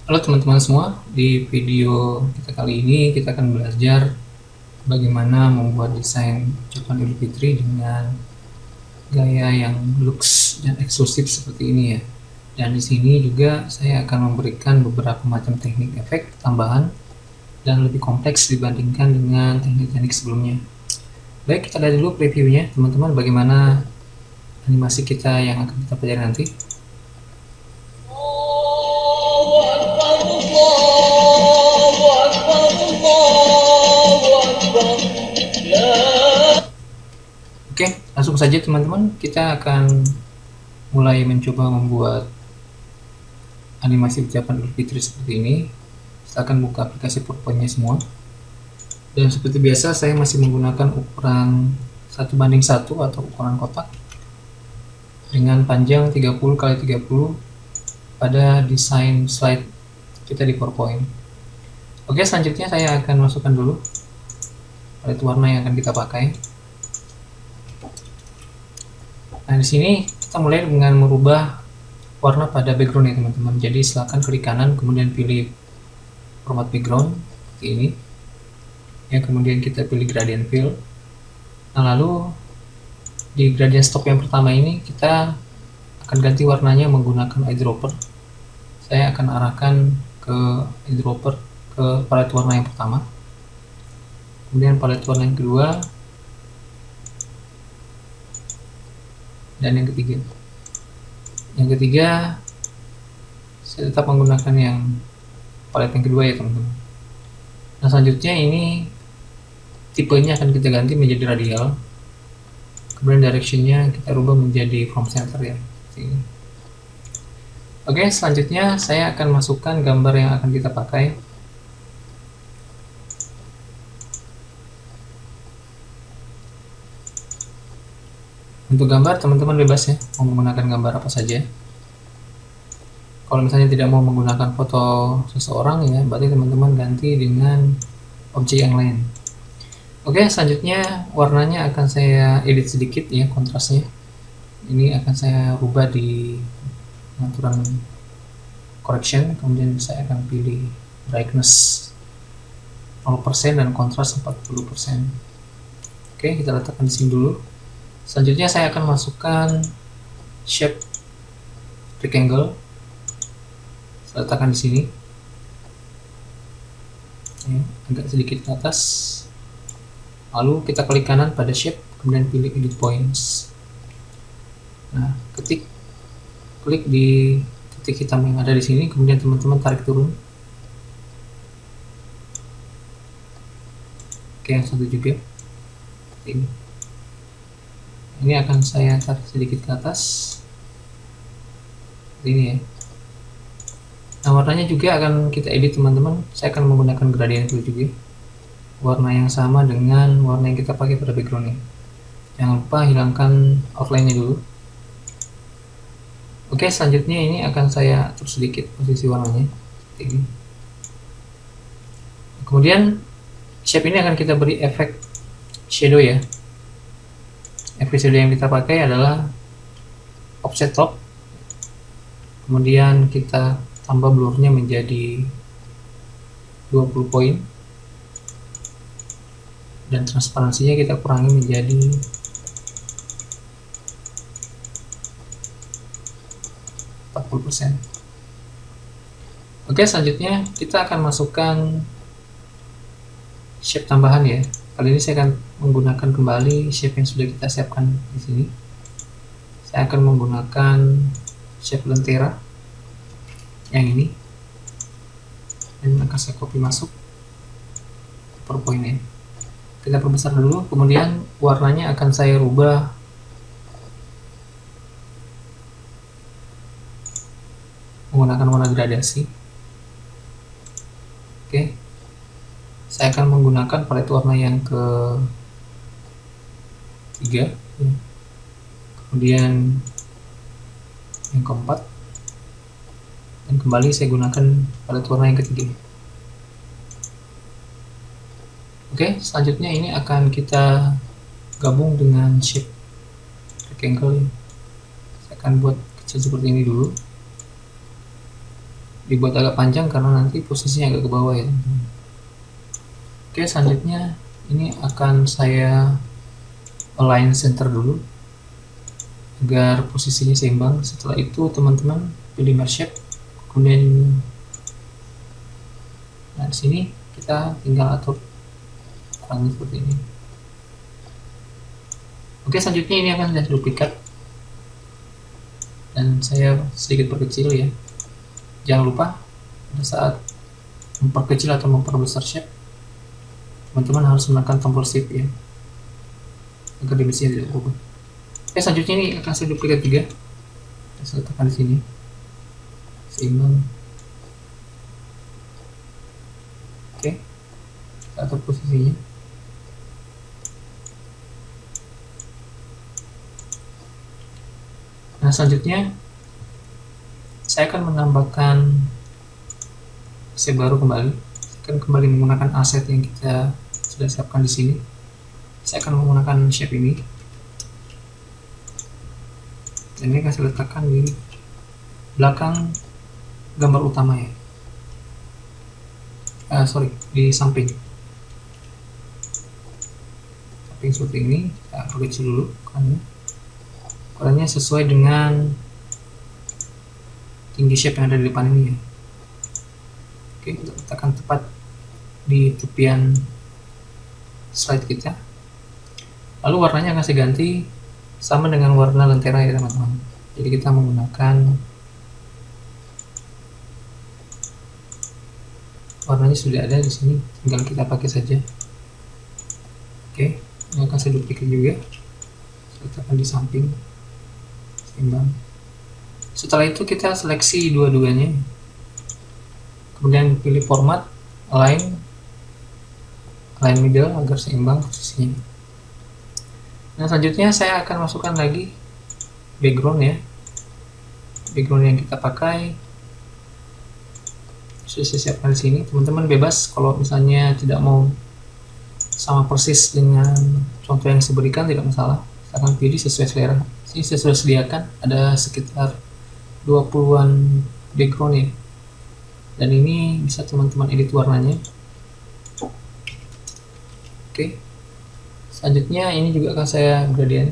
Halo teman-teman semua, di video kita kali ini kita akan belajar bagaimana membuat desain ucapan Idul Fitri dengan gaya yang luxe dan eksklusif seperti ini ya. Dan di sini juga saya akan memberikan beberapa macam teknik efek tambahan dan lebih kompleks dibandingkan dengan teknik-teknik sebelumnya. Baik, kita lihat dulu previewnya teman-teman, bagaimana animasi kita yang akan kita pelajari nanti. Oke, langsung saja teman-teman, kita akan mulai mencoba membuat animasi ucapan Idul Fitri seperti ini. Silakan buka aplikasi PowerPoint-nya semua. Dan seperti biasa saya masih menggunakan ukuran 1:1 atau ukuran kotak dengan panjang 30 x 30 pada desain slide kita di PowerPoint. Oke, selanjutnya saya akan masukkan dulu palet warna yang akan kita pakai. Nah, di sini kita mulai dengan merubah warna pada background ya teman-teman. Jadi silakan klik kanan, kemudian pilih format background seperti ini. Ya, kemudian kita pilih gradient fill. Nah, lalu di gradient stroke yang pertama ini kita akan ganti warnanya menggunakan eyedropper. Saya akan arahkan ke eyedropper ke palet warna yang pertama. Kemudian palet warna yang kedua dan yang ketiga. Yang ketiga saya tetap menggunakan yang palet yang kedua ya teman-teman. Nah, selanjutnya ini tipenya akan kita ganti menjadi radial, kemudian directionnya kita rubah menjadi from center ya. Oke, selanjutnya saya akan masukkan gambar yang akan kita pakai. Untuk gambar teman-teman bebas ya, mau menggunakan gambar apa saja. Kalau misalnya tidak mau menggunakan foto seseorang ya, berarti teman-teman ganti dengan objek yang lain. Oke, selanjutnya warnanya akan saya edit sedikit ya, kontrasnya. Ini akan saya rubah di pengaturan correction, kemudian saya akan pilih brightness 0% dan kontras 40%. Oke, kita letakkan di sini dulu. Selanjutnya saya akan masukkan shape rectangle. Saya letakkan di sini. Ya, agak sedikit ke atas. Lalu kita klik kanan pada shape, kemudian pilih edit points. Nah, klik di titik hitam yang ada di sini, kemudian teman-teman tarik turun. Oke, yang satu juga. Ini akan saya tarik sedikit ke atas. Ini ya. Nah, warnanya juga akan kita edit teman-teman. Saya akan menggunakan gradient tool juga. Warna yang sama dengan warna yang kita pakai pada backgroundnya. Jangan lupa hilangkan outline-nya dulu. Oke, selanjutnya ini akan saya atur sedikit posisi warnanya. Ini. Kemudian shape ini akan kita beri efek shadow ya. Efek shadow yang kita pakai adalah offset top. Kemudian kita tambah blurnya menjadi 20 poin. Dan transparansinya kita kurangi menjadi 40%. Oke, selanjutnya kita akan masukkan shape tambahan ya. Kali ini saya akan menggunakan kembali shape yang sudah kita siapkan di sini. Saya akan menggunakan shape lentera yang ini, dan akan saya copy masuk ke PowerPoint-nya. Kita perbesar dulu, kemudian warnanya akan saya rubah menggunakan warna gradasi. Oke, saya akan menggunakan palet warna yang ke-3, kemudian yang ke-4, dan kembali saya gunakan palet warna yang ke-3. Oke, selanjutnya ini akan kita gabung dengan shape rectangle. Saya akan buat kecil seperti ini dulu. dibuat agak panjang karena nanti posisinya agak ke bawah ya teman-teman. Oke, selanjutnya ini akan saya align center dulu agar posisinya seimbang. Setelah itu teman-teman pilih merge shape, kemudian di sini kita tinggal atur warnanya seperti ini. Oke, selanjutnya ini akan saya duplikat dan saya sedikit perkecil ya. Jangan lupa pada saat memperkecil atau memperbesar shape, teman-teman harus menekan tombol shift ya, agar dimensinya tidak berubah. Oke, selanjutnya ini akan saya duplikat juga. Saya letakkan di sini, seimbang. Oke, kita atur posisinya. Nah, selanjutnya saya akan menambahkan shape baru kembali. Saya akan kembali menggunakan aset yang kita sudah siapkan di sini. Saya akan menggunakan shape ini. Dan ini akan saya letakkan di belakang gambar utama ya. Di samping. Samping seperti ini. Kita perkecil dulu ukurannya sesuai dengan tinggi shape yang ada di depan ini ya. Oke, kita letakkan tepat di tepian slide kita. Lalu warnanya akan saya ganti sama dengan warna lentera ya teman-teman. Jadi kita menggunakan warnanya sudah ada di sini, tinggal kita pakai saja. Oke, ini akan saya duplikat juga. Saya letakkan di samping, seimbang. Setelah itu kita seleksi dua-duanya, kemudian pilih format, align middle agar seimbang posisinya. Nah, selanjutnya saya akan masukkan lagi background ya. Background yang kita pakai sudah saya siapkan di sini. Teman-teman bebas kalau misalnya tidak mau sama persis dengan contoh yang saya berikan, tidak masalah. Saya akan pilih sesuai selera. Ini saya sudah sediakan ada sekitar 20-an background ya. Dan ini bisa teman-teman edit warnanya. Oke. Selanjutnya ini juga akan saya gradient.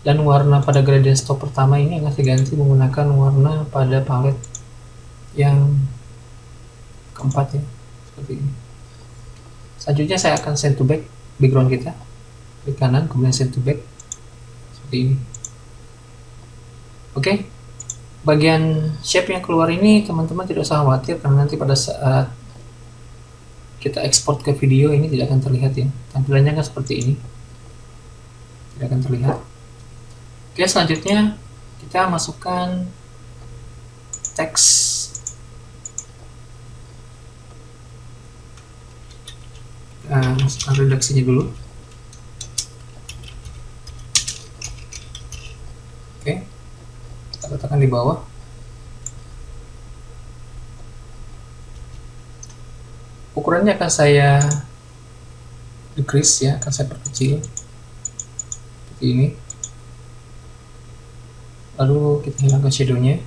Dan warna pada gradient stroke pertama ini akan saya ganti menggunakan warna pada palette yang keempat ya, seperti ini. Selanjutnya saya akan send to back background kita, klik kanan kemudian send to back seperti ini. Oke, bagian shape yang keluar ini teman-teman tidak usah khawatir karena nanti pada saat kita ekspor ke video ini tidak akan terlihat ya, tampilannya kan seperti ini, tidak akan terlihat. Oke, selanjutnya kita masukkan teks. Masukkan redaksinya dulu. Oke, kita letakkan di bawah. Ukurannya akan saya decrease ya, akan saya perkecil seperti ini. Lalu kita hilangkan shadownya.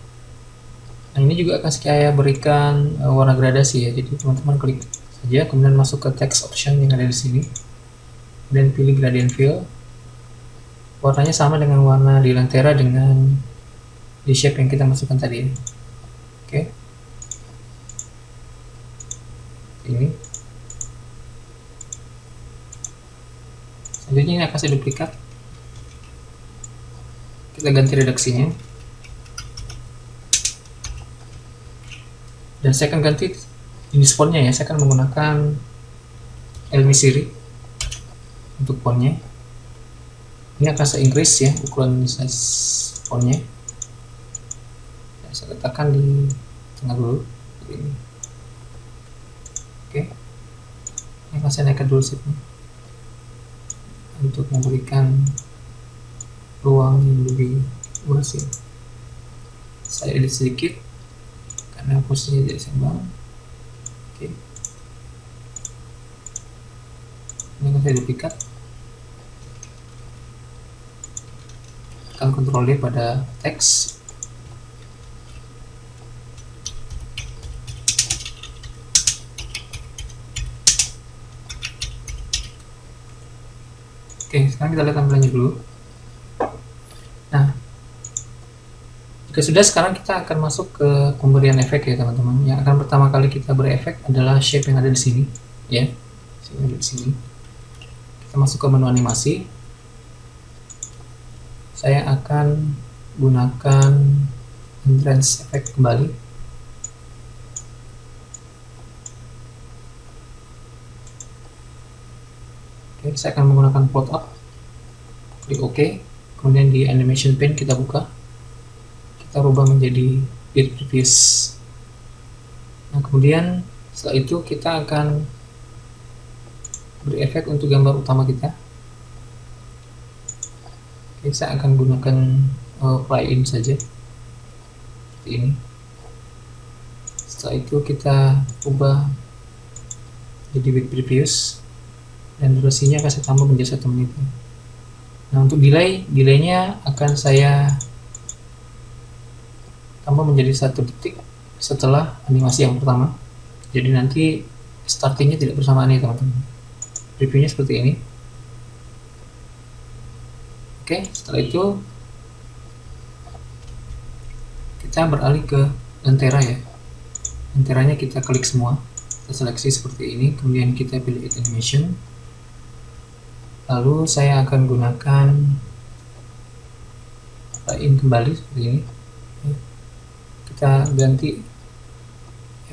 Nah, ini juga akan saya berikan warna gradasi ya, jadi teman-teman klik saja kemudian masuk ke text option yang ada di sini, dan pilih gradient fill. Warnanya sama dengan warna di lentera dengan di shape yang kita masukkan tadi ya. Oke, ini selanjutnya ini akan saya duplikat, kita ganti redaksinya, dan saya akan ganti jenis fontnya ya. Saya akan menggunakan Elmi Siri untuk fontnya. Ini akan saya increase ya ukuran size fontnya. Saya letakkan di tengah dulu seperti ini. Oke, ini akan saya naikkan dulu setnya untuk memberikan ruang yang lebih luas ya. Saya edit sedikit karena posisinya tidak seimbang. Oke, ini akan saya duplikat, tekan Ctrl D pada teks. Oke, sekarang kita lihat tampilannya dulu. Nah, jika sudah, sekarang kita akan masuk ke pemberian efek ya teman-teman. Yang akan pertama kali kita beri efek adalah shape yang ada di sini, ya. Shape yang ada di sini. Kita masuk ke menu animasi. Saya akan gunakan entrance effect kembali. Oke, saya akan menggunakan plot up. Klik OK. Kemudian di animation pane kita buka. Kita rubah menjadi bit previous. Nah, kemudian setelah itu kita akan beri efek untuk gambar utama kita. Oke, saya akan gunakan fly in saja seperti ini. Setelah itu kita ubah jadi bit previous dan durasinya akan saya tambah menjadi 1 menit. Nah, untuk delaynya akan saya tambah menjadi 1 detik setelah animasi yang pertama. Jadi nanti startingnya tidak bersamaan nih teman-teman. Previewnya seperti ini. Oke, setelah itu kita beralih ke lentera ya. Lenteranya kita klik semua, kita seleksi seperti ini, kemudian kita pilih Edit Animation. Lalu saya akan gunakan in kembali seperti ini. Kita ganti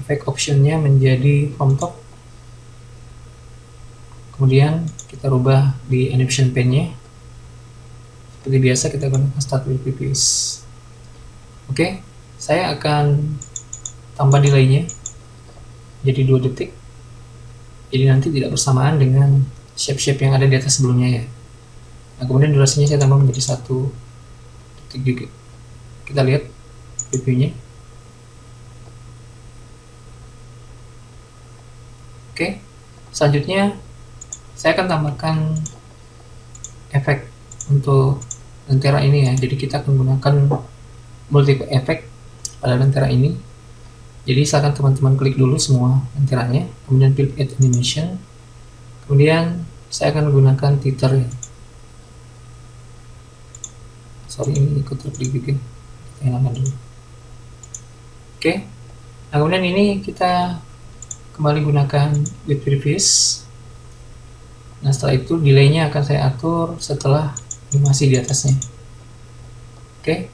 efek optionnya menjadi from top. Kemudian kita rubah di animation pane-nya. Seperti biasa kita gunakan start with previous. Oke, saya akan tambah delay-nya jadi 2 detik. Jadi nanti tidak bersamaan dengan shape-shape yang ada di atas sebelumnya ya. Nah, kemudian durasinya saya tambah menjadi 1 detik juga. Kita lihat previewnya. Oke, selanjutnya saya akan tambahkan efek untuk lentera ini ya. Jadi kita akan gunakan multiple efek pada lentera ini. Jadi silakan teman-teman klik dulu semua lenteranya, kemudian pilih Add Animation. Kemudian saya akan gunakan teeter ya. Sorry, ini ikut terklik juga. Kita hilangkan dulu. Oke. Nah, kemudian ini kita kembali gunakan with previous. Nah, setelah itu delaynya akan saya atur setelah animasi di atasnya. Oke.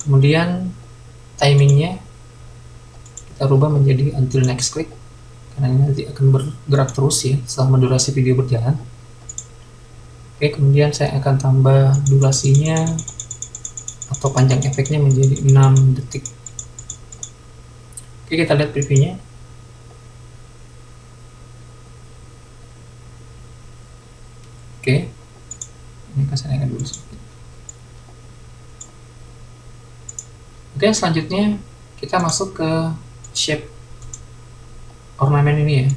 Kemudian timingnya kita rubah menjadi until next click, karena ini nanti akan bergerak terus ya selama durasi video berjalan. Oke, kemudian saya akan tambah durasinya atau panjang efeknya menjadi 6 detik. Oke, kita lihat previewnya. Oke, ini akan saya naikkan dulu. Oke, selanjutnya kita masuk ke shape ornamen ini ya.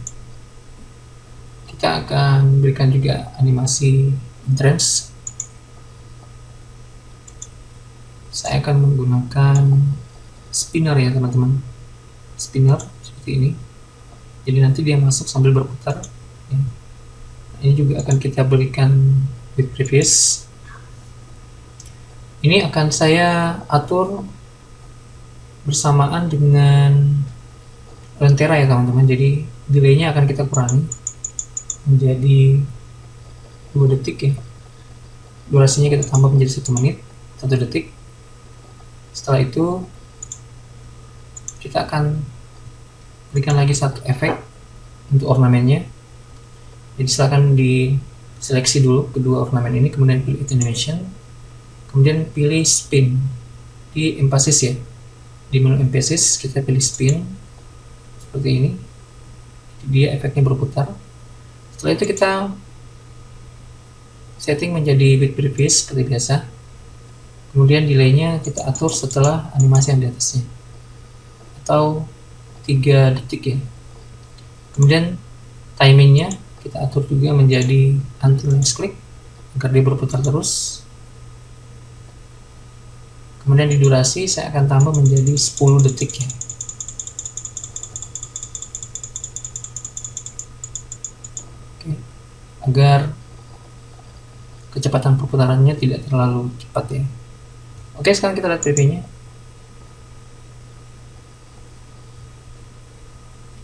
Kita akan berikan juga animasi entrance. Saya akan menggunakan spinner ya teman-teman, spinner seperti ini. Jadi nanti dia masuk sambil berputar ya. Ini juga akan kita berikan with previous. Ini akan saya atur bersamaan dengan lentera ya teman-teman. Jadi delaynya akan kita kurangi menjadi 2 detik ya. Durasinya kita tambah menjadi 1 menit, 1 detik. Setelah itu kita akan berikan lagi 1 efek untuk ornamennya. Jadi silakan diseleksi dulu kedua ornamen ini, kemudian pilih animation, kemudian pilih spin di emphasis ya. Di menu emphasis kita pilih spin seperti ini. Dia efeknya berputar. Setelah itu kita setting menjadi bit previous seperti biasa. Kemudian delaynya kita atur setelah animasi yang di atasnya, atau 3 detik ya. Kemudian timingnya kita atur juga menjadi until next click agar dia berputar terus. Kemudian di durasi saya akan tambah menjadi 10 detik ya. Oke. Agar kecepatan perputarannya tidak terlalu cepat ya. Oke, sekarang kita lihat previewnya.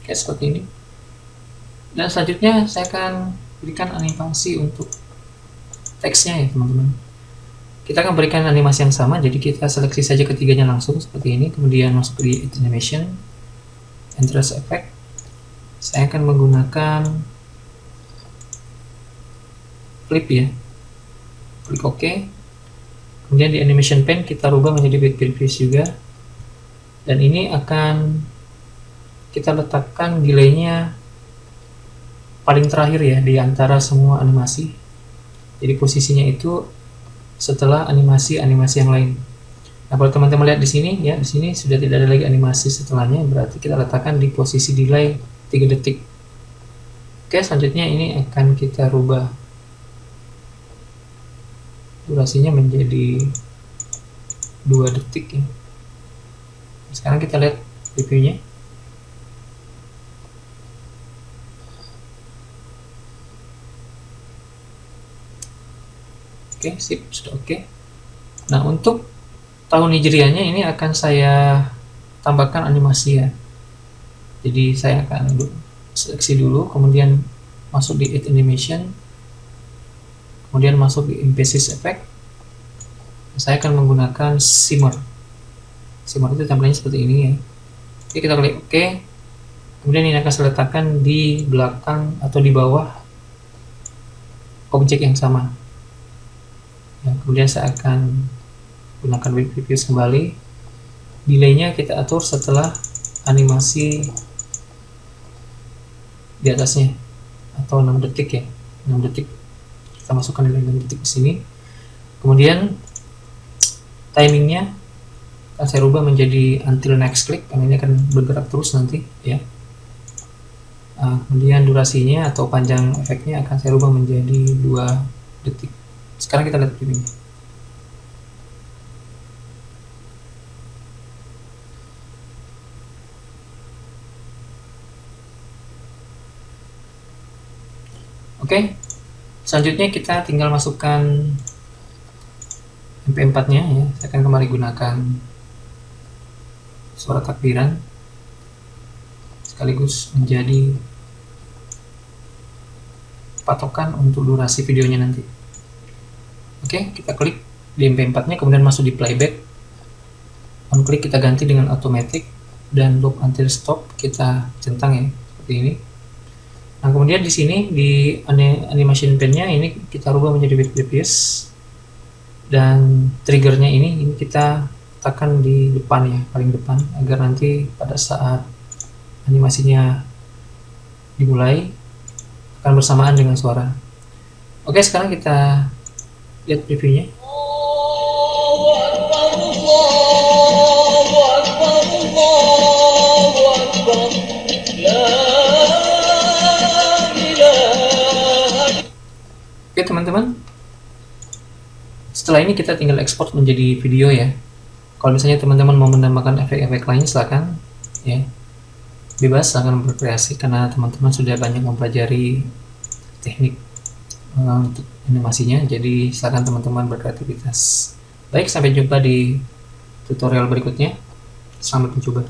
Oke, seperti ini. Dan selanjutnya saya akan berikan animasi untuk teksnya ya teman-teman. Kita akan berikan animasi yang sama, jadi kita seleksi saja ketiganya langsung seperti ini, kemudian masuk di animation, interest effect. Saya akan menggunakan flip ya, klik OK. Kemudian di animation pen kita rubah menjadi with previous juga, dan ini akan kita letakkan delaynya paling terakhir ya di antara semua animasi. Jadi posisinya itu setelah animasi-animasi yang lain. Nah, kalau teman-teman lihat di sini ya, di sini sudah tidak ada lagi animasi setelahnya, berarti kita letakkan di posisi delay 3 detik. Oke, selanjutnya ini akan kita rubah durasinya menjadi 2 detik ya. Sekarang kita lihat reviewnya. Oke, sip, sudah oke. Nah, untuk tahun hijriahnya ini akan saya tambahkan animasi ya. Jadi saya akan seleksi dulu, kemudian masuk di Add Animation, kemudian masuk di Emphasis Effect. Saya akan menggunakan Shimmer. Shimmer itu tampilannya seperti ini ya. Oke, kita klik OK. Kemudian ini akan saya letakkan di belakang atau di bawah objek yang sama. Ya, kemudian saya akan gunakan with previous kembali. Delaynya kita atur setelah animasi di atasnya, atau 6 detik ya, 6 detik. Kita masukkan delay 6 detik ke sini. Kemudian timingnya akan saya rubah menjadi until next click, karena ini akan bergerak terus nanti ya. Kemudian durasinya atau panjang efeknya akan saya rubah menjadi 2 detik. Sekarang kita lihat previewnya. Oke, selanjutnya kita tinggal masukkan MP4 nya ya. Saya akan kembali gunakan suara takbiran sekaligus menjadi patokan untuk durasi videonya nanti. Oke, kita klik di MP4 nya, kemudian masuk di playback. On klik kita ganti dengan automatic, dan loop until stop kita centang ya, seperti ini. Nah, kemudian di sini di animation pen-nya ini kita rubah menjadi with previous, dan triggernya ini kita tekan di depan ya, paling depan, agar nanti pada saat animasinya dimulai akan bersamaan dengan suara. Oke, sekarang kita lihat previewnya. Oke teman-teman, setelah ini kita tinggal ekspor menjadi video ya. Kalau misalnya teman-teman mau menambahkan efek-efek lain, silakan ya, bebas, silahkan berkreasi, karena teman-teman sudah banyak mempelajari teknik untuk animasinya, jadi silakan teman-teman berkreativitas. Baik, sampai jumpa di tutorial berikutnya. Selamat mencoba.